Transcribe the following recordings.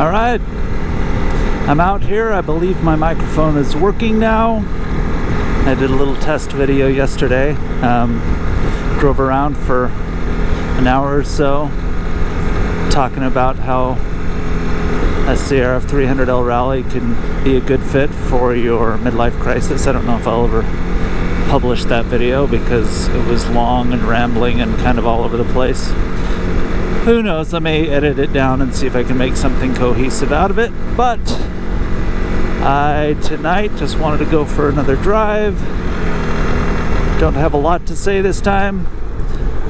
Alright, I'm out here. I believe my microphone is working now. I did a little test video yesterday. Drove around for an hour or so talking about how a CRF300L rally can be a good fit for your midlife crisis. I don't know if I'll ever publish that video because it was long and rambling and kind of all over the place. Who knows, I may edit it down and see if I can make something cohesive out of it, but I tonight just wanted to go for another drive. Don't have a lot to say this time,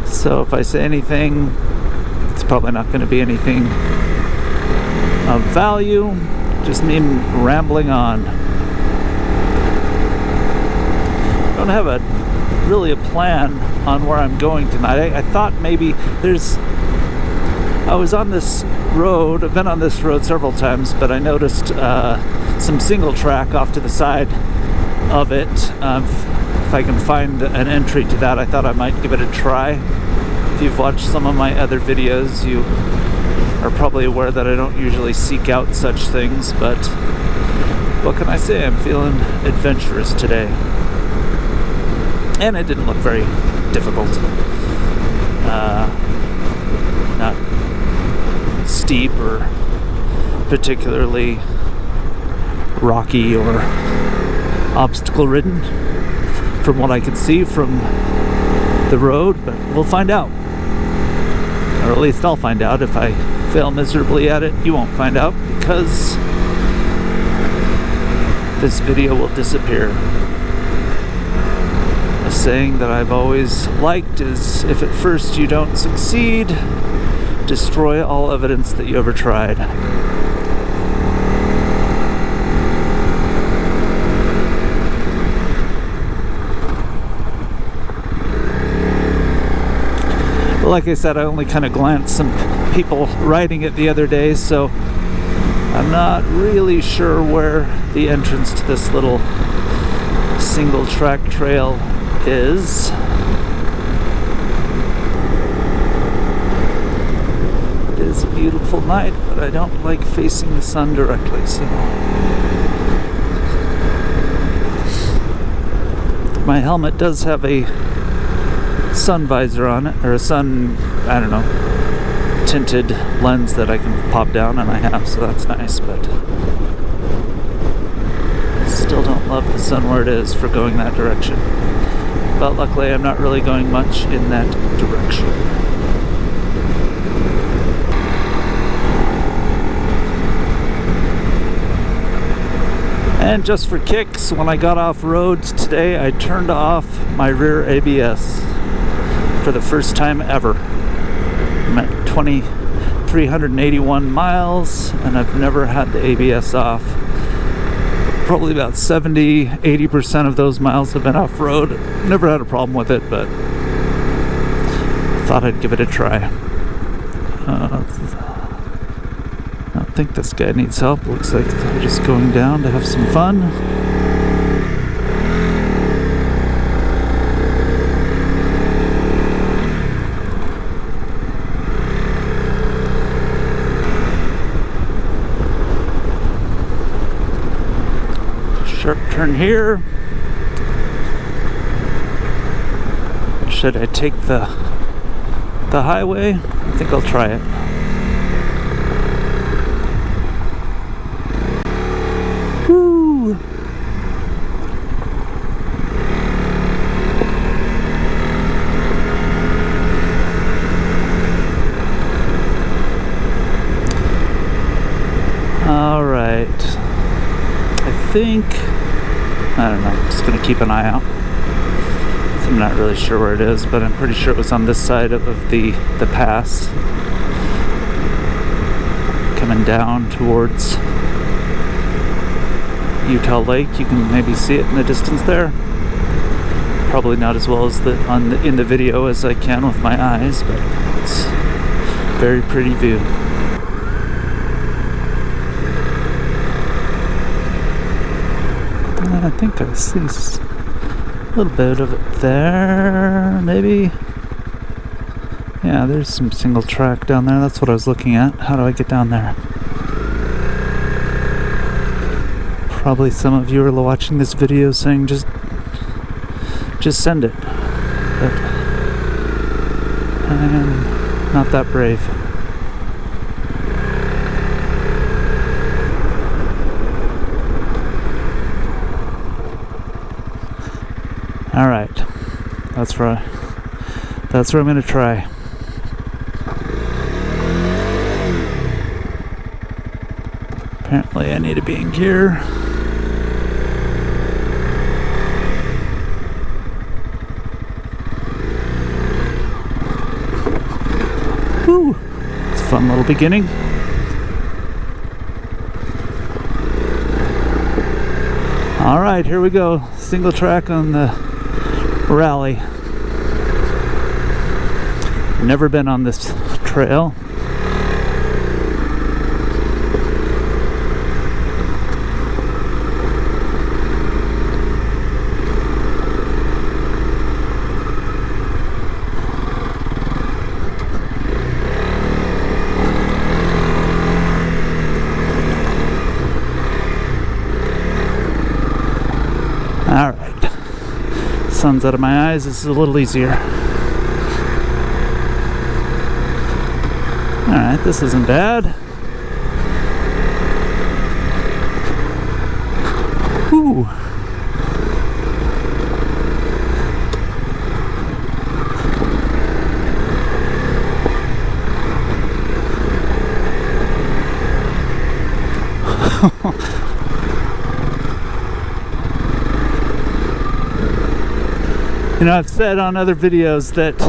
so if I say anything, it's probably not going to be anything of value, just me rambling on. Don't have really a plan on where I'm going tonight. I thought maybe I was on this road, I've been on this road several times, but I noticed some single track off to the side of it. If I can find an entry to that, I thought I might give it a try. If you've watched some of my other videos, you are probably aware that I don't usually seek out such things, but what can I say? I'm feeling adventurous today. And it didn't look very difficult. Not steep or particularly rocky or obstacle ridden from what I can see from the road, but we'll find out. Or at least I'll find out. If I fail miserably at it, you won't find out because this video will disappear. A saying that I've always liked is, if at first you don't succeed, destroy all evidence that you ever tried. Like I said, I only kind of glanced some people riding it the other day, so I'm not really sure where the entrance to this little single track trail is. It is a beautiful night, but I don't like facing the sun directly, so my helmet does have a sun visor on it, or a sun, I don't know, tinted lens that I can pop down, and I have, so that's nice, but still don't love the sun where it is for going that direction. But luckily I'm not really going much in that direction. And just for kicks, when I got off road today, I turned off my rear ABS for the first time ever. I'm at 2,381 miles and I've never had the ABS off. Probably about 70-80% of those miles have been off road. Never had a problem with it, but thought I'd give it a try. I don't think this guy needs help. Looks like they're just going down to have some fun. Sharp turn here. Should I take the highway? I think I'll try it. Woo! All right. I don't know, I'm just gonna keep an eye out. So I'm not really sure where it is, but I'm pretty sure it was on this side of the pass. Coming down towards Utah Lake. You can maybe see it in the distance there. Probably not as well as in the video as I can with my eyes, but it's a very pretty view. I think I see a little bit of it there, maybe. Yeah, there's some single track down there. That's what I was looking at. How do I get down there? Probably some of you are watching this video saying just send it. But I am not that brave. All right, that's where I'm gonna try. Apparently I need to be in gear. Woo! It's a fun little beginning. All right, here we go. Single track on the rally. Never been on this trail. All right, sun's out of my eyes. This is a little easier. All right, this isn't bad. Whew. You know, I've said on other videos that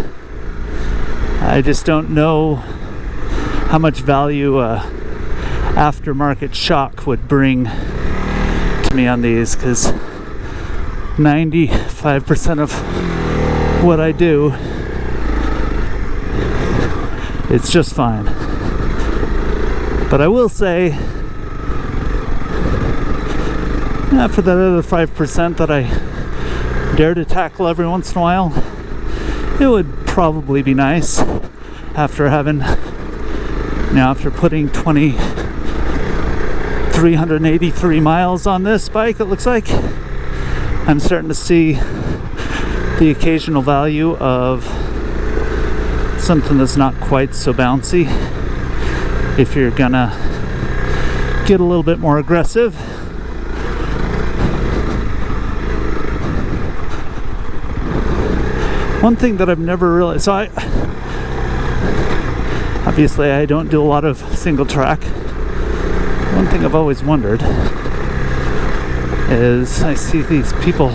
I just don't know how much value aftermarket shock would bring to me on these, because 95% of what I do, it's just fine. But I will say, for that other 5% that I dare to tackle every once in a while, it would probably be nice after having, after putting 383 miles on this bike. It looks like I'm starting to see the occasional value of something that's not quite so bouncy if you're gonna get a little bit more aggressive. One thing that I've never really, obviously I don't do a lot of single track. One thing I've always wondered is I see these people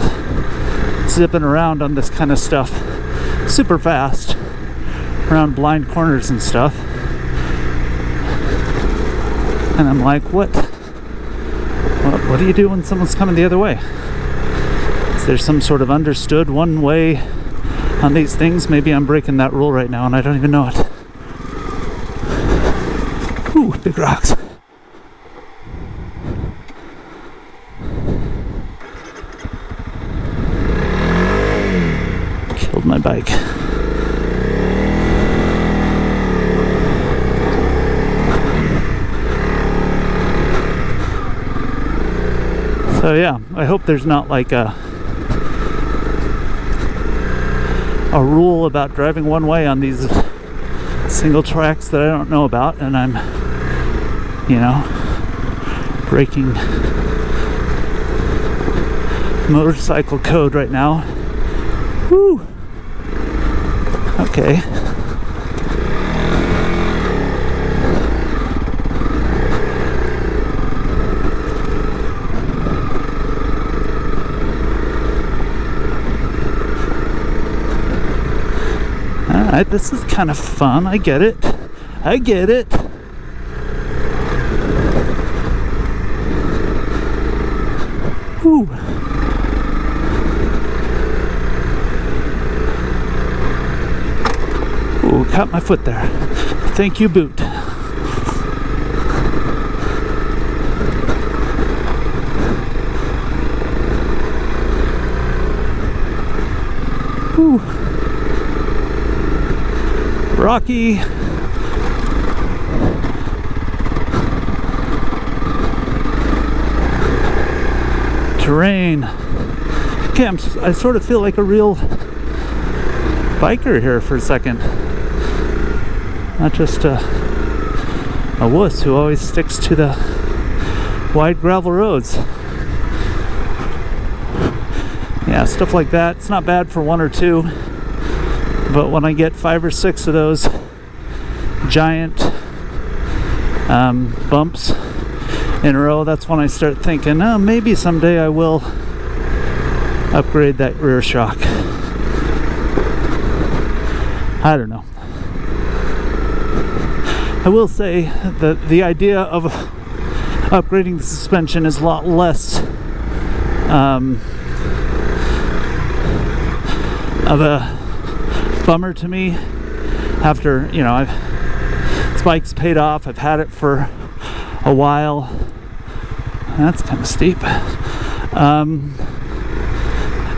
zipping around on this kind of stuff super fast around blind corners and stuff, and I'm like, what do you do when someone's coming the other way? Is there some sort of understood one way on these things? Maybe I'm breaking that rule right now and I don't even know it. Ooh, big rocks. Killed my bike. So yeah, I hope there's not like a rule about driving one way on these single tracks that I don't know about, and I'm, breaking motorcycle code right now. Woo! Okay. Alright, this is kind of fun. I get it. Whew. Ooh, caught my foot there. Thank you, boot. Whew. Rocky. terrain. Okay, I sort of feel like a real biker here for a second. Not just a wuss who always sticks to the wide gravel roads. Yeah, stuff like that. It's not bad for one or two, but when I get 5 or 6 of those giant bumps in a row, that's when I start thinking, oh, maybe someday I will upgrade that rear shock. I don't know. I will say that the idea of upgrading the suspension is a lot less of a bummer to me after, you know, this bike's paid off. I've had it for a while. That's kind of steep.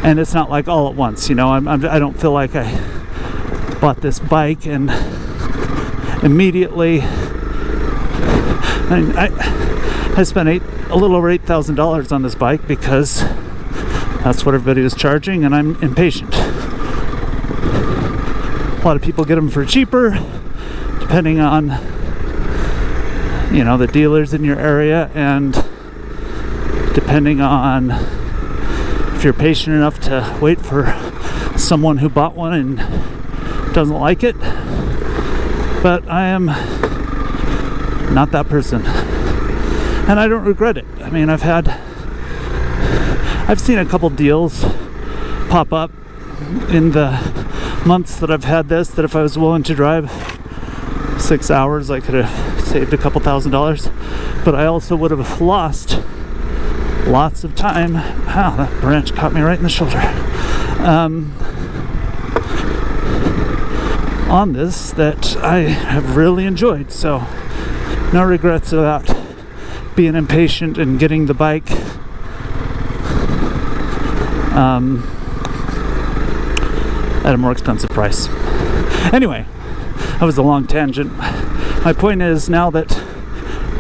And it's not like all at once, you know. I don't feel like I bought this bike and immediately I spent a little over $8,000 on this bike because that's what everybody was charging, and I'm impatient. A lot of people get them for cheaper, depending on, you know, the dealers in your area, and depending on if you're patient enough to wait for someone who bought one and doesn't like it. But I am not that person, and I don't regret it. I mean, I've seen a couple deals pop up in the months that I've had this, that if I was willing to drive 6 hours, I could have saved a couple $1,000s, but I also would have lost lots of time. Wow, that branch caught me right in the shoulder. On this that I have really enjoyed, so no regrets about being impatient and getting the bike at a more expensive price. Anyway, that was a long tangent. My point is, now that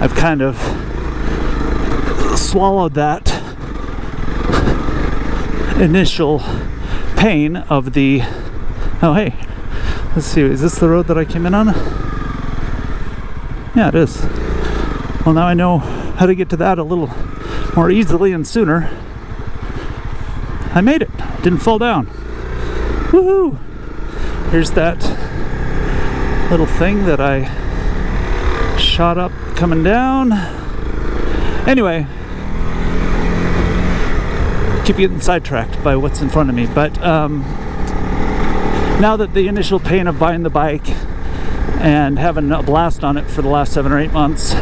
I've kind of swallowed that initial pain of the, oh hey, let's see, is this the road that I came in on? Yeah, it is. Well, now I know how to get to that a little more easily and sooner. I made it. Didn't fall down. Woohoo! Here's that little thing that I shot up coming down. Anyway, keep getting sidetracked by what's in front of me, but now that the initial pain of buying the bike and having a blast on it for the last 7 or 8 months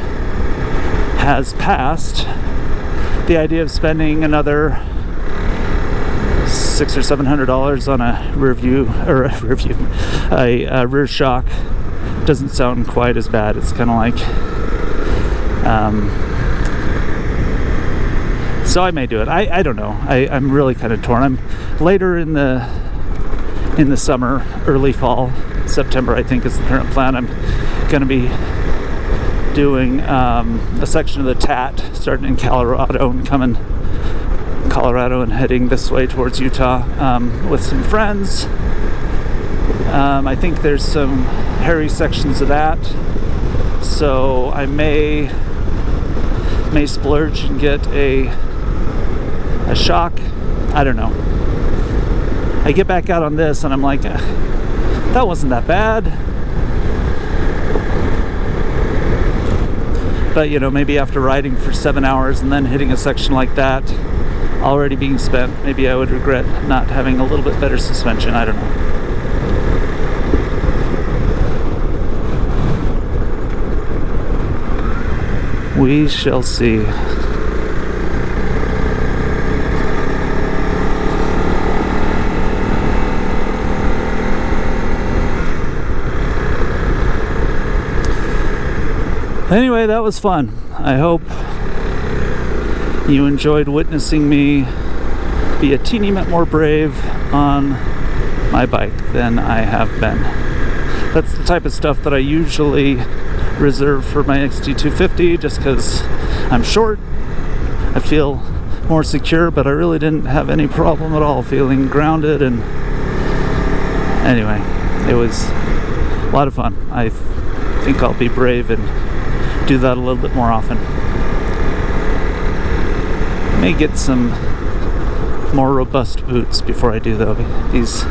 has passed, the idea of spending another $600 or $700 on a rear shock doesn't sound quite as bad. It's kind of like, so I may do it. I don't know. I'm really kind of torn. I'm later in the summer, early fall, September, I think is the current plan. I'm going to be doing a section of the TAT starting in Colorado and coming Colorado and heading this way towards Utah with some friends. I think there's some hairy sections of that, so I may splurge and get a shock. I don't know. I get back out on this and I'm like, that wasn't that bad. But, you know, maybe after riding for 7 hours and then hitting a section like that, already being spent, maybe I would regret not having a little bit better suspension. I don't know. We shall see. Anyway, that was fun. I hope you enjoyed witnessing me be a teeny bit more brave on my bike than I have been. That's the type of stuff that I usually reserve for my XT250 just because I'm short. I feel more secure, but I really didn't have any problem at all feeling grounded. And anyway, it was a lot of fun. I think I'll be brave and do that a little bit more often. I may get some more robust boots before I do, though. These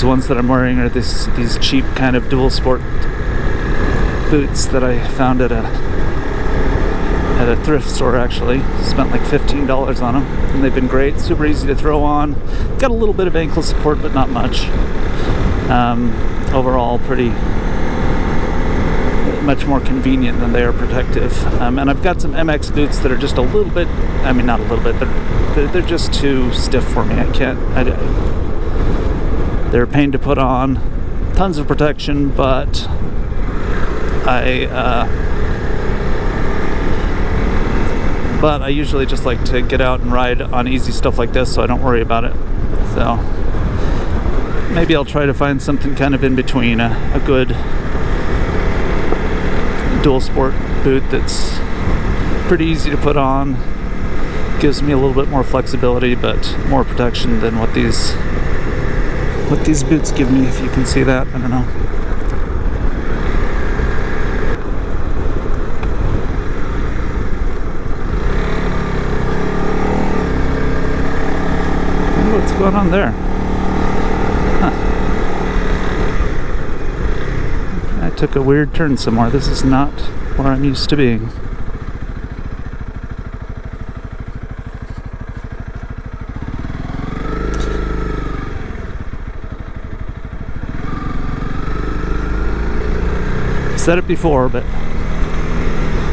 ones that I'm wearing are these cheap kind of dual sport boots that I found at a thrift store. Actually spent like $15 on them, and they've been great. Super easy to throw on. Got a little bit of ankle support, but not much. Overall pretty much more convenient than they are protective. And I've got some MX boots that are just a little bit, I mean not a little bit, they're just too stiff for me. They're a pain to put on. Tons of protection, but I usually just like to get out and ride on easy stuff like this, so I don't worry about it. So maybe I'll try to find something kind of in between, a good dual sport boot that's pretty easy to put on, gives me a little bit more flexibility but more protection than what these boots give me, if you can see that. I don't know. What's going on there? I took a weird turn somewhere. This is not where I'm used to being. I've said it before, but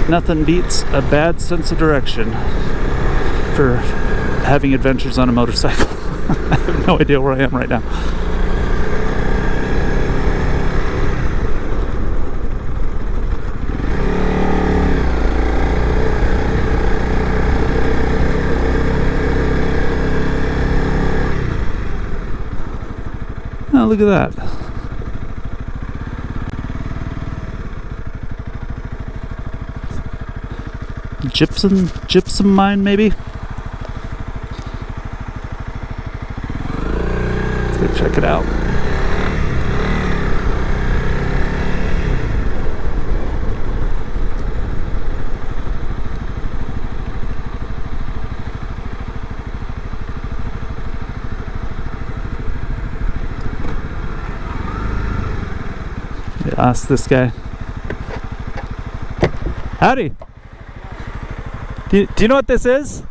nothing beats a bad sense of direction for having adventures on a motorcycle. I have no idea where I am right now. Oh, look at that. Gypsum mine, maybe? Let's go check it out. Ask this guy. Howdy. Do you know what this is?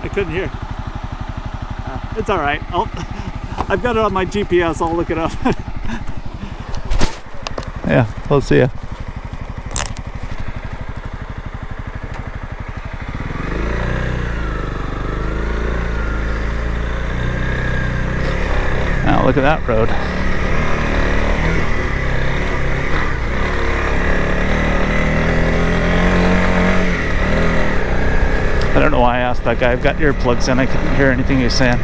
I couldn't hear. It's all right. I've got it on my GPS. I'll look it up. Yeah, we'll see ya. Now look at that road. I don't know why I asked that guy. I've got earplugs in. I couldn't hear anything he was saying.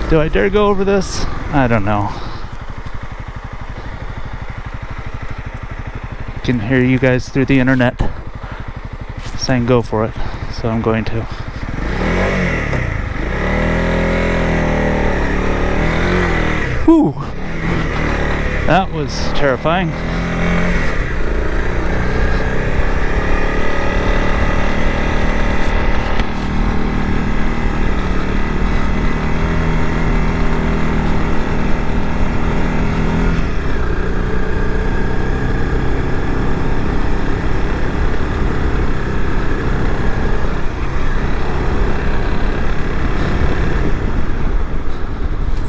Do I dare go over this? I don't know. I can hear you guys through the internet saying go for it, so I'm going to. Whew! That was terrifying.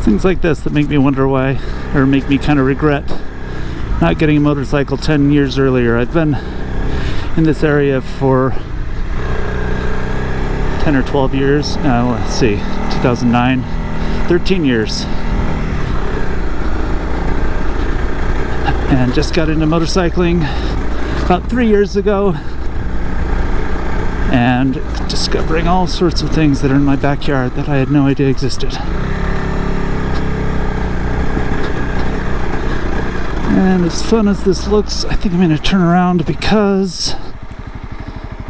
Things like this that make me wonder why, or make me kind of regret not getting a motorcycle 10 years earlier. I've been in this area for 10 or 12 years. Let's see, 2009, 13 years. And just got into motorcycling about 3 years ago. And discovering all sorts of things that are in my backyard that I had no idea existed. And as fun as this looks, I think I'm going to turn around because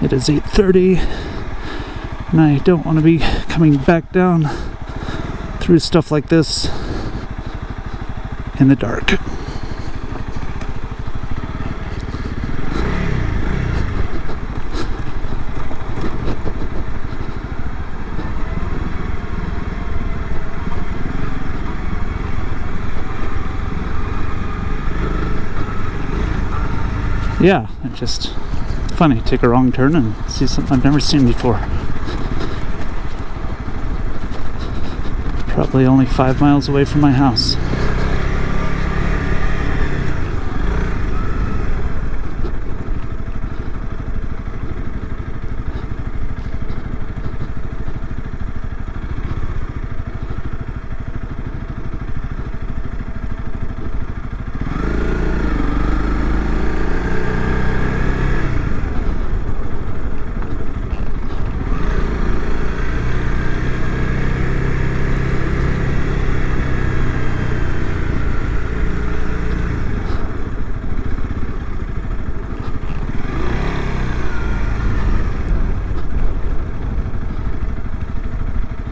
it is 8:30 and I don't want to be coming back down through stuff like this in the dark. Yeah, it's just funny. Take a wrong turn and see something I've never seen before. Probably only 5 miles away from my house.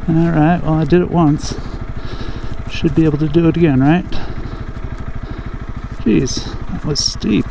Alright, well I did it once. Should be able to do it again, right? Jeez, that was steep.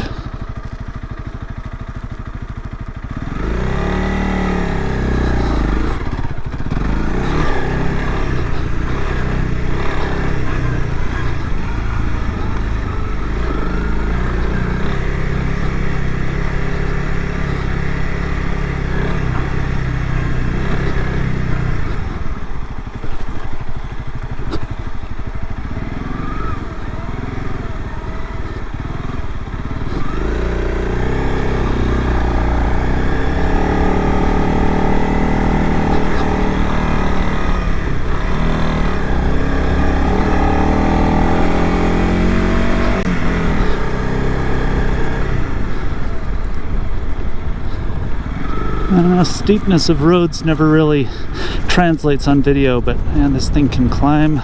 I don't know, steepness of roads never really translates on video, but man, this thing can climb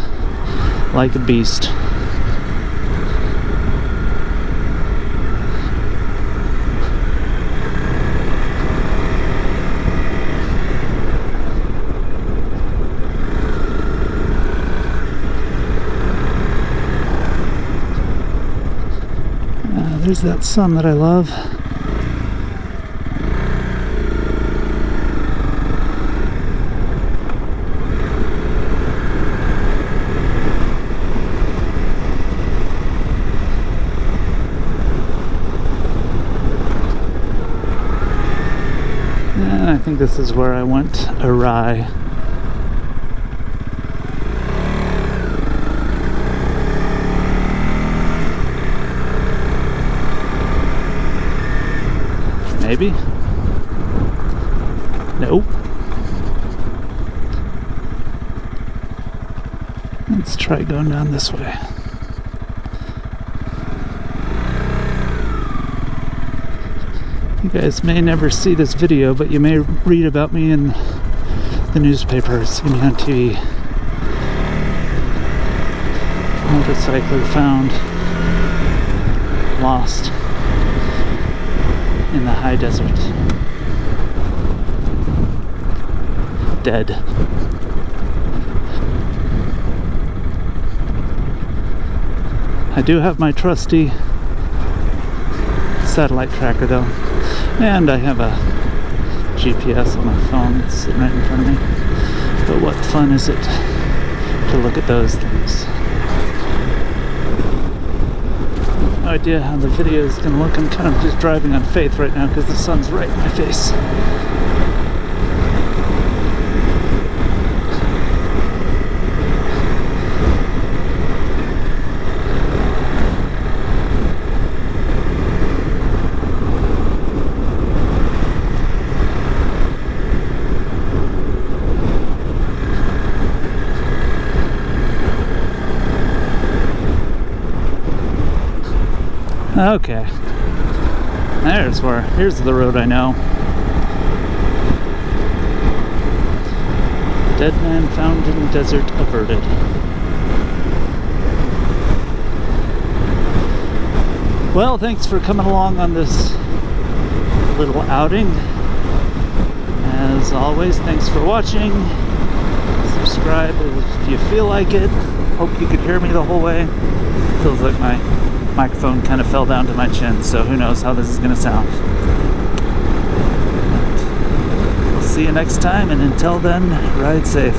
like a beast. There's that sun that I love. I think this is where I went awry. Maybe? Nope. Let's try going down this way. You guys may never see this video, but you may read about me in the newspaper, see me on TV. Motorcycler found lost in the high desert. Dead. I do have my trusty satellite tracker though. And I have a GPS on my phone that's sitting right in front of me. But what fun is it to look at those things? No idea how the video is going to look. I'm kind of just driving on faith right now because the sun's right in my face. Okay, here's the road I know. Dead man found in desert averted. Well, thanks for coming along on this little outing. As always, thanks for watching. Subscribe if you feel like it. Hope you could hear me the whole way. Feels like my microphone kind of fell down to my chin, so who knows how this is going to sound. We'll see you next time, and until then, ride safe.